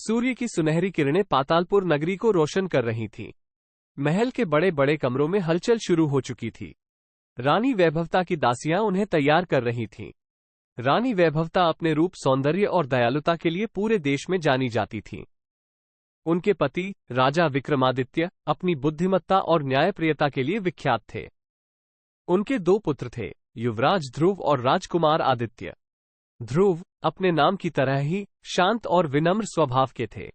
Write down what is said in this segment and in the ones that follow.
सूर्य की सुनहरी किरणें पातालपुर नगरी को रोशन कर रही थीं। महल के बड़े बड़े कमरों में हलचल शुरू हो चुकी थी। रानी वैभवता की दासियां उन्हें तैयार कर रही थीं। रानी वैभवता अपने रूप, सौंदर्य और दयालुता के लिए पूरे देश में जानी जाती थीं। उनके पति राजा विक्रमादित्य अपनी बुद्धिमत्ता और न्यायप्रियता के लिए विख्यात थे। उनके 2 पुत्र थे, युवराज ध्रुव और राजकुमार आदित्य। ध्रुव अपने नाम की तरह ही शांत और विनम्र स्वभाव के थे।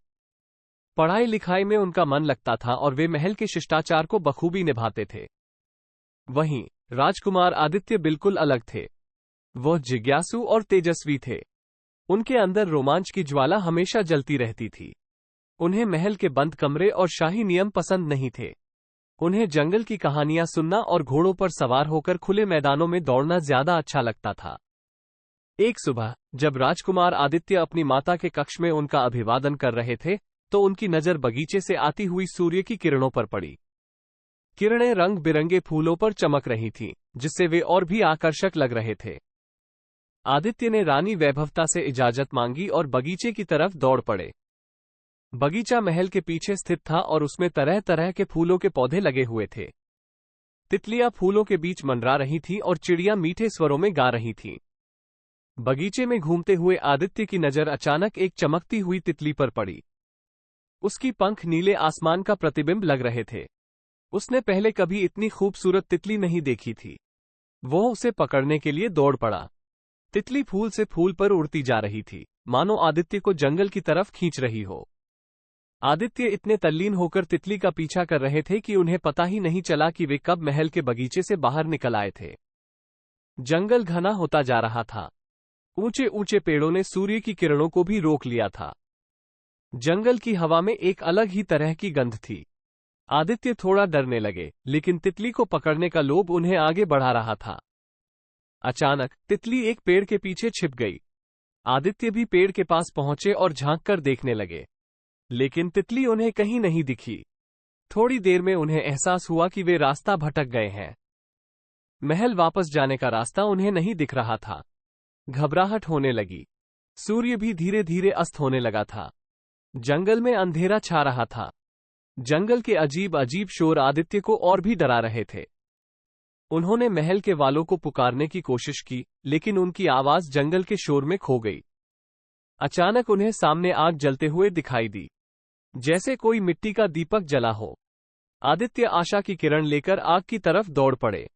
पढ़ाई लिखाई में उनका मन लगता था और वे महल के शिष्टाचार को बखूबी निभाते थे। वहीं राजकुमार आदित्य बिल्कुल अलग थे। वह जिज्ञासु और तेजस्वी थे। उनके अंदर रोमांच की ज्वाला हमेशा जलती रहती थी। उन्हें महल के बंद कमरे और शाही नियम पसंद नहीं थे। उन्हें जंगल की कहानियां सुनना और घोड़ों पर सवार होकर खुले मैदानों में दौड़ना ज्यादा अच्छा लगता था। एक सुबह जब राजकुमार आदित्य अपनी माता के कक्ष में उनका अभिवादन कर रहे थे, तो उनकी नजर बगीचे से आती हुई सूर्य की किरणों पर पड़ी। किरणें रंग बिरंगे फूलों पर चमक रही थीं, जिससे वे और भी आकर्षक लग रहे थे। आदित्य ने रानी वैभवता से इजाजत मांगी और बगीचे की तरफ दौड़ पड़े। बगीचा महल के पीछे स्थित था और उसमें तरह तरह के फूलों के पौधे लगे हुए थे। तितलियां फूलों के बीच मंडरा रही थीं और चिड़ियां मीठे स्वरों में गा रही थीं। बगीचे में घूमते हुए आदित्य की नजर अचानक एक चमकती हुई तितली पर पड़ी। उसकी पंख नीले आसमान का प्रतिबिंब लग रहे थे। उसने पहले कभी इतनी खूबसूरत तितली नहीं देखी थी। वह उसे पकड़ने के लिए दौड़ पड़ा। तितली फूल से फूल पर उड़ती जा रही थी, मानो आदित्य को जंगल की तरफ खींच रही हो। आदित्य इतने तल्लीन होकर तितली का पीछा कर रहे थे कि उन्हें पता ही नहीं चला कि वे कब महल के बगीचे से बाहर निकल आए थे। जंगल घना होता जा रहा था। ऊंचे ऊंचे पेड़ों ने सूर्य की किरणों को भी रोक लिया था। जंगल की हवा में एक अलग ही तरह की गंध थी। आदित्य थोड़ा डरने लगे, लेकिन तितली को पकड़ने का लोभ उन्हें आगे बढ़ा रहा था। अचानक तितली एक पेड़ के पीछे छिप गई। आदित्य भी पेड़ के पास पहुंचे और झांक कर देखने लगे, लेकिन तितली उन्हें कहीं नहीं दिखी। थोड़ी देर में उन्हें एहसास हुआ कि वे रास्ता भटक गए हैं। महल वापस जाने का रास्ता उन्हें नहीं दिख रहा था। घबराहट होने लगी। सूर्य भी धीरे धीरे अस्त होने लगा था। जंगल में अंधेरा छा रहा था। जंगल के अजीब अजीब शोर आदित्य को और भी डरा रहे थे। उन्होंने महल के वालों को पुकारने की कोशिश की, लेकिन उनकी आवाज जंगल के शोर में खो गई। अचानक उन्हें सामने आग जलते हुए दिखाई दी, जैसे कोई मिट्टी का दीपक जला हो। आदित्य आशा की किरण लेकर आग की तरफ दौड़ पड़े।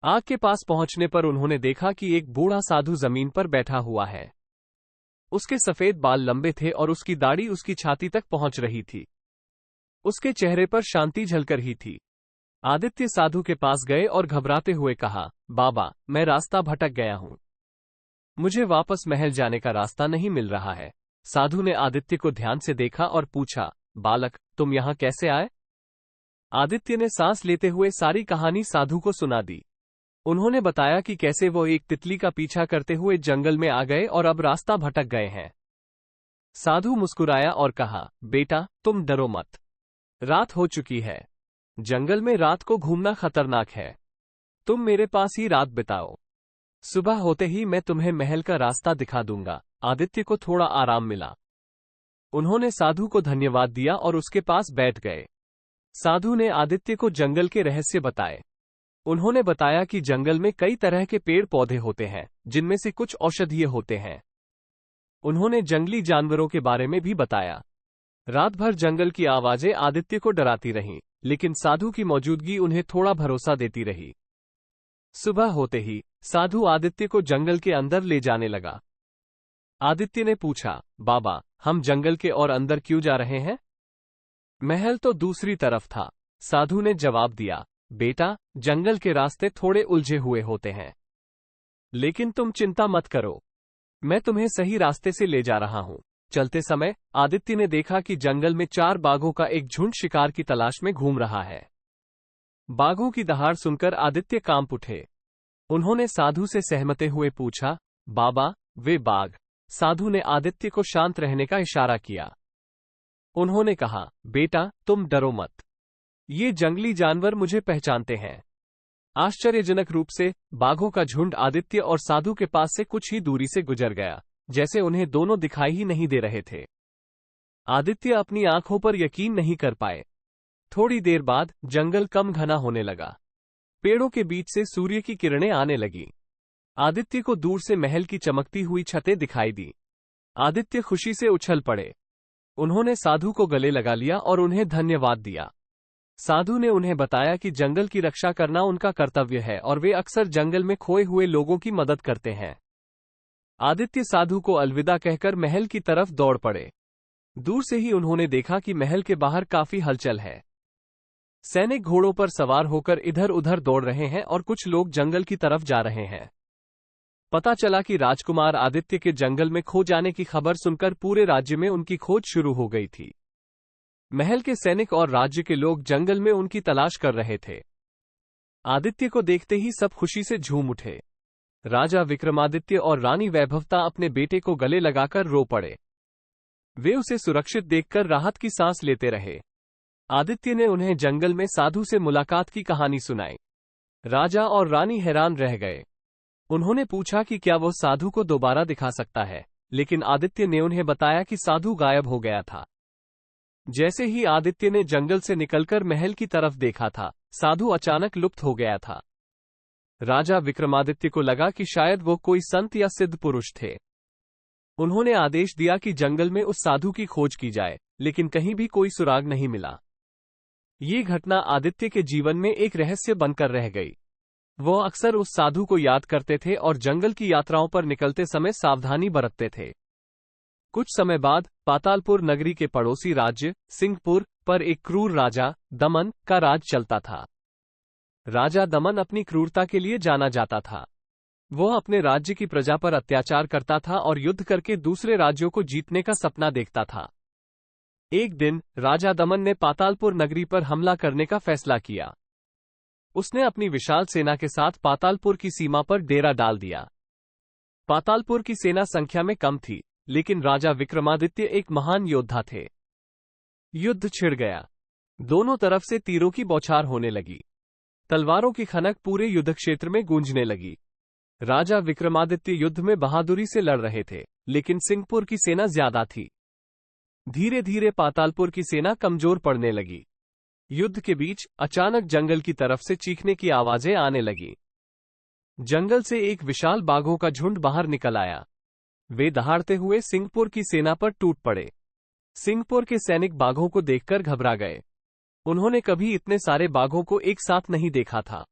आग के पास पहुंचने पर उन्होंने देखा कि एक बूढ़ा साधु जमीन पर बैठा हुआ है। उसके सफेद बाल लंबे थे और उसकी दाढ़ी उसकी छाती तक पहुंच रही थी। उसके चेहरे पर शांति झलक रही थी। आदित्य साधु के पास गए और घबराते हुए कहा, बाबा, मैं रास्ता भटक गया हूं। मुझे वापस महल जाने का रास्ता नहीं मिल रहा है। साधु ने आदित्य को ध्यान से देखा और पूछा, बालक, तुम यहां कैसे आए? आदित्य ने सांस लेते हुए सारी कहानी साधु को सुना दी। उन्होंने बताया कि कैसे वो एक तितली का पीछा करते हुए जंगल में आ गए और अब रास्ता भटक गए हैं। साधु मुस्कुराया और कहा, बेटा, तुम डरो मत। रात हो चुकी है। जंगल में रात को घूमना खतरनाक है। तुम मेरे पास ही रात बिताओ। सुबह होते ही मैं तुम्हें महल का रास्ता दिखा दूंगा। आदित्य को थोड़ा आराम मिला। उन्होंने साधु को धन्यवाद दिया और उसके पास बैठ गए। साधु ने आदित्य को जंगल के रहस्य बताए। उन्होंने बताया कि जंगल में कई तरह के पेड़ पौधे होते हैं, जिनमें से कुछ औषधीय होते हैं। उन्होंने जंगली जानवरों के बारे में भी बताया। रात भर जंगल की आवाजें आदित्य को डराती रहीं, लेकिन साधु की मौजूदगी उन्हें थोड़ा भरोसा देती रही। सुबह होते ही साधु आदित्य को जंगल के अंदर ले जाने लगा। आदित्य ने पूछा, बाबा, हम जंगल के और अंदर क्यों जा रहे हैं? महल तो दूसरी तरफ था। साधु ने जवाब दिया, बेटा, जंगल के रास्ते थोड़े उलझे हुए होते हैं, लेकिन तुम चिंता मत करो, मैं तुम्हें सही रास्ते से ले जा रहा हूं। चलते समय आदित्य ने देखा कि जंगल में 4 बाघों का एक झुंड शिकार की तलाश में घूम रहा है। बाघों की दहाड़ सुनकर आदित्य कांप उठे। उन्होंने साधु से सहमते हुए पूछा, बाबा, वे बाघ? साधु ने आदित्य को शांत रहने का इशारा किया। उन्होंने कहा, बेटा, तुम डरो मत। ये जंगली जानवर मुझे पहचानते हैं। आश्चर्यजनक रूप से बाघों का झुंड आदित्य और साधु के पास से कुछ ही दूरी से गुजर गया, जैसे उन्हें दोनों दिखाई ही नहीं दे रहे थे। आदित्य अपनी आंखों पर यकीन नहीं कर पाए। थोड़ी देर बाद जंगल कम घना होने लगा। पेड़ों के बीच से सूर्य की किरणें आने लगी। आदित्य को दूर से महल की चमकती हुई छतें दिखाई दी। आदित्य खुशी से उछल पड़े। उन्होंने साधु को गले लगा लिया और उन्हें धन्यवाद दिया। साधु ने उन्हें बताया कि जंगल की रक्षा करना उनका कर्तव्य है और वे अक्सर जंगल में खोए हुए लोगों की मदद करते हैं। आदित्य साधु को अलविदा कहकर महल की तरफ दौड़ पड़े। दूर से ही उन्होंने देखा कि महल के बाहर काफी हलचल है। सैनिक घोड़ों पर सवार होकर इधर उधर दौड़ रहे हैं और कुछ लोग जंगल की तरफ जा रहे हैं। पता चला कि राजकुमार आदित्य के जंगल में खो जाने की खबर सुनकर पूरे राज्य में उनकी खोज शुरू हो गई थी। महल के सैनिक और राज्य के लोग जंगल में उनकी तलाश कर रहे थे। आदित्य को देखते ही सब खुशी से झूम उठे। राजा विक्रमादित्य और रानी वैभवता अपने बेटे को गले लगाकर रो पड़े। वे उसे सुरक्षित देखकर राहत की सांस लेते रहे। आदित्य ने उन्हें जंगल में साधु से मुलाकात की कहानी सुनाई। राजा और रानी हैरान रह गए। उन्होंने पूछा कि क्या वो साधु को दोबारा दिखा सकता है, लेकिन आदित्य ने उन्हें बताया कि साधु गायब हो गया था। जैसे ही आदित्य ने जंगल से निकलकर महल की तरफ देखा था, साधु अचानक लुप्त हो गया था। राजा विक्रमादित्य को लगा कि शायद वो कोई संत या सिद्ध पुरुष थे। उन्होंने आदेश दिया कि जंगल में उस साधु की खोज की जाए, लेकिन कहीं भी कोई सुराग नहीं मिला। ये घटना आदित्य के जीवन में एक रहस्य बनकर रह गई। वो अक्सर उस साधु को याद करते थे और जंगल की यात्राओं पर निकलते समय सावधानी बरतते थे। कुछ समय बाद पातालपुर नगरी के पड़ोसी राज्य सिंहपुर पर एक क्रूर राजा दमन का राज चलता था। राजा दमन अपनी क्रूरता के लिए जाना जाता था। वह अपने राज्य की प्रजा पर अत्याचार करता था और युद्ध करके दूसरे राज्यों को जीतने का सपना देखता था। एक दिन राजा दमन ने पातालपुर नगरी पर हमला करने का फैसला किया। उसने अपनी विशाल सेना के साथ पातालपुर की सीमा पर डेरा डाल दिया। पातालपुर की सेना संख्या में कम थी, लेकिन राजा विक्रमादित्य एक महान योद्धा थे। युद्ध छिड़ गया। दोनों तरफ से तीरों की बौछार होने लगी। तलवारों की खनक पूरे युद्ध क्षेत्र में गूंजने लगी। राजा विक्रमादित्य युद्ध में बहादुरी से लड़ रहे थे, लेकिन सिंहपुर की सेना ज्यादा थी। धीरे धीरे पातालपुर की सेना कमजोर पड़ने लगी। युद्ध के बीच अचानक जंगल की तरफ से चीखने की आवाजें आने लगी। जंगल से एक विशाल बाघों का झुंड बाहर निकल आया। वे दहाड़ते हुए सिंहपुर की सेना पर टूट पड़े। सिंहपुर के सैनिक बाघों को देखकर घबरा गए। उन्होंने कभी इतने सारे बाघों को एक साथ नहीं देखा था।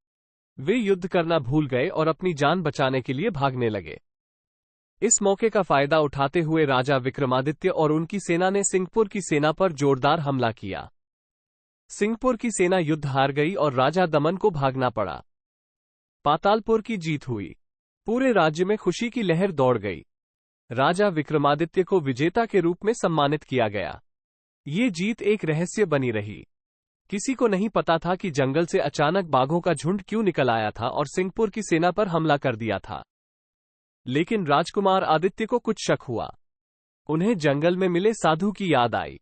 वे युद्ध करना भूल गए और अपनी जान बचाने के लिए भागने लगे। इस मौके का फायदा उठाते हुए राजा विक्रमादित्य और उनकी सेना ने सिंहपुर की सेना पर जोरदार हमला किया। सिंहपुर की सेना युद्ध हार गई और राजा दमन को भागना पड़ा। पातालपुर की जीत हुई। पूरे राज्य में खुशी की लहर दौड़ गई। राजा विक्रमादित्य को विजेता के रूप में सम्मानित किया गया। ये जीत एक रहस्य बनी रही। किसी को नहीं पता था कि जंगल से अचानक बाघों का झुंड क्यों निकल आया था और सिंहपुर की सेना पर हमला कर दिया था। लेकिन राजकुमार आदित्य को कुछ शक हुआ। उन्हें जंगल में मिले साधु की याद आई।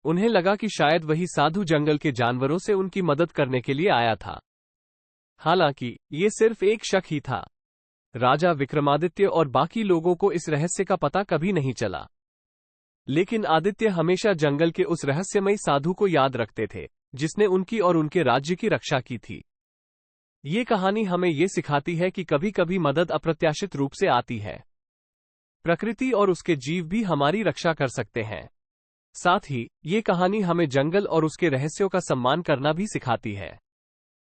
उन्हें लगा कि शायद वही साधु जंगल के जानवरों से उनकी मदद करने के लिए आया था। हालांकि ये सिर्फ एक शक ही था। राजा विक्रमादित्य और बाकी लोगों को इस रहस्य का पता कभी नहीं चला। लेकिन आदित्य हमेशा जंगल के उस रहस्यमयी साधु को याद रखते थे, जिसने उनकी और उनके राज्य की रक्षा की थी। ये कहानी हमें ये सिखाती है कि कभी कभी मदद अप्रत्याशित रूप से आती है। प्रकृति और उसके जीव भी हमारी रक्षा कर सकते हैं। साथ ही ये कहानी हमें जंगल और उसके रहस्यों का सम्मान करना भी सिखाती है।